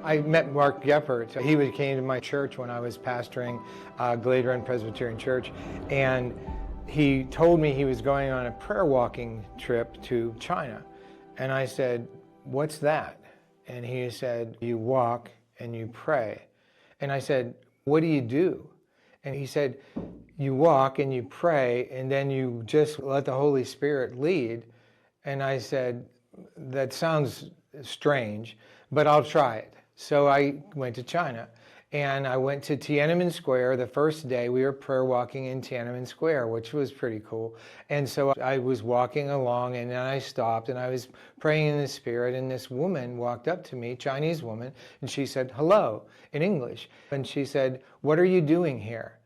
I met Mark Geppert. He came to my church when I was pastoring Glade Run Presbyterian Church, and he told me he was going on a prayer walking trip to China. And I said, "What's that?" And he said, "You walk and you pray." And I said, "What do you do?" And he said, "You walk and you pray, and then you just let the Holy Spirit lead." And I said, "That sounds strange, but I'll try it." So I went to China, and I went to Tiananmen Square. The first day we were prayer walking in Tiananmen Square, which was pretty cool. And so I was walking along, and then I stopped, and I was praying in the Spirit, and this woman walked up to me, Chinese woman, and she said, "Hello," in English. And she said, "What are you doing here?"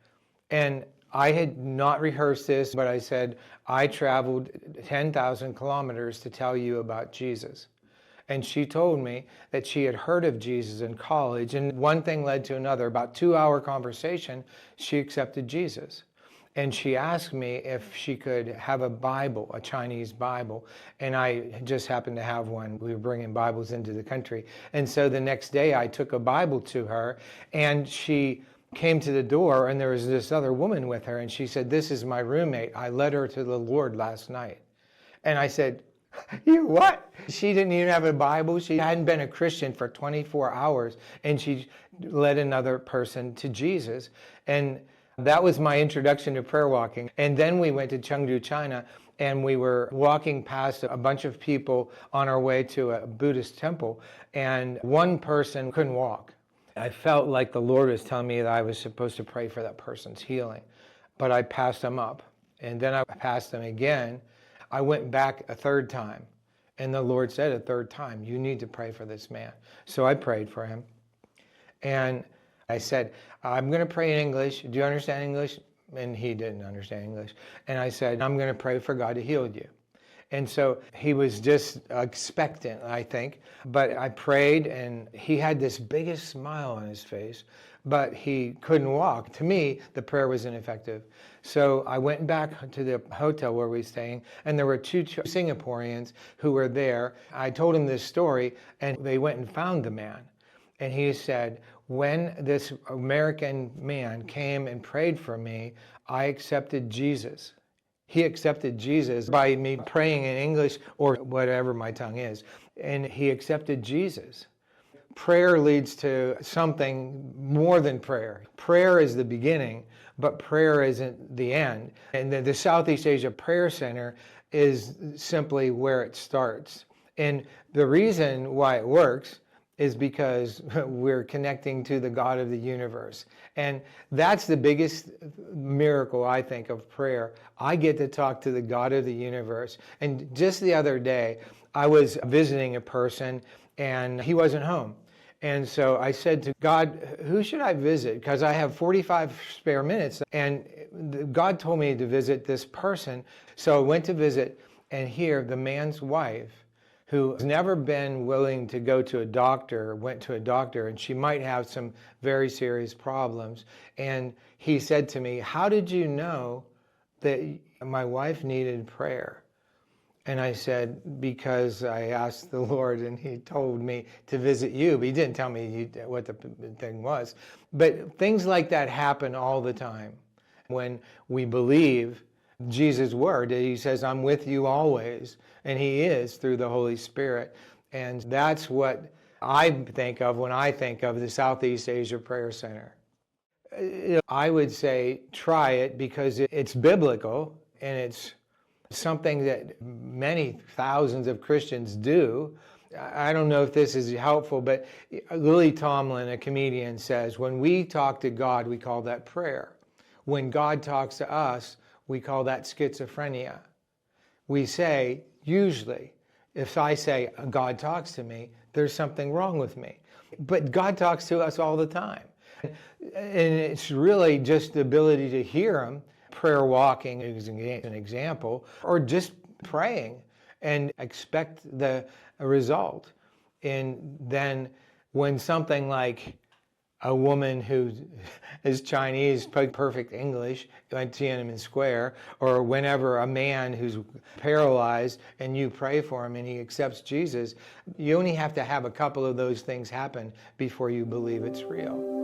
And I had not rehearsed this, but I said, "I traveled 10,000 kilometers to tell you about Jesus." And she told me that she had heard of Jesus in college, and one thing led to another. About 2-hour conversation, she accepted Jesus. And she asked me if she could have a Bible, a Chinese Bible, and I just happened to have one. We were bringing Bibles into the country. And so the next day I took a Bible to her, and she came to the door, and there was this other woman with her, and she said, "This is my roommate. I led her to the Lord last night." And I said, "You what?" She didn't even have a Bible. She hadn't been a Christian for 24 hours, and she led another person to Jesus. And that was my introduction to prayer walking. And then we went to Chengdu, China, and we were walking past a bunch of people on our way to a Buddhist temple, and one person couldn't walk. I felt like the Lord was telling me that I was supposed to pray for that person's healing, but I passed him up. And then I passed him again. I went back a third time, and the Lord said a third time, "You need to pray for this man." So I prayed for him, and I said, "I'm going to pray in English. Do you understand English?" And he didn't understand English. And I said, "I'm going to pray for God to heal you." And so he was just expectant, I think. But I prayed, and he had this biggest smile on his face, but he couldn't walk. To me, the prayer was ineffective. So I went back to the hotel where we were staying, and there were two Singaporeans who were there. I told them this story, and they went and found the man. And he said, "When this American man came and prayed for me, I accepted Jesus." He accepted Jesus by me praying in English or whatever my tongue is. And he accepted Jesus. Prayer leads to something more than prayer. Prayer is the beginning, but prayer isn't the end. And the Southeast Asia Prayer Center is simply where it starts. And the reason why it works is because we're connecting to the God of the universe. And that's the biggest miracle, I think, of prayer. I get to talk to the God of the universe. And just the other day, I was visiting a person, and he wasn't home. And so I said to God, "Who should I visit? Because I have 45 spare minutes." And God told me to visit this person. So I went to visit, and here, the man's wife, who has never been willing to go to a doctor, went to a doctor, and she might have some very serious problems. And he said to me, "How did you know that my wife needed prayer?" And I said, "Because I asked the Lord, and he told me to visit you." But he didn't tell me what the thing was. But things like that happen all the time when we believe Jesus' word. He says, "I'm with you always," and he is through the Holy Spirit. And that's what I think of when I think of the Southeast Asia Prayer Center. I would say try it because it's biblical, and it's something that many thousands of Christians do. I don't know if this is helpful, but Lily Tomlin, a comedian, says, "When we talk to God, we call that prayer. When God talks to us, we call that schizophrenia." We say, usually, if I say, "God talks to me," there's something wrong with me. But God talks to us all the time. And it's really just the ability to hear him. Prayer walking is an example, or just praying and expect the result. And then when something like a woman who is Chinese, spoke perfect English at Tiananmen Square, or whenever a man who's paralyzed and you pray for him and he accepts Jesus, you only have to have a couple of those things happen before you believe it's real.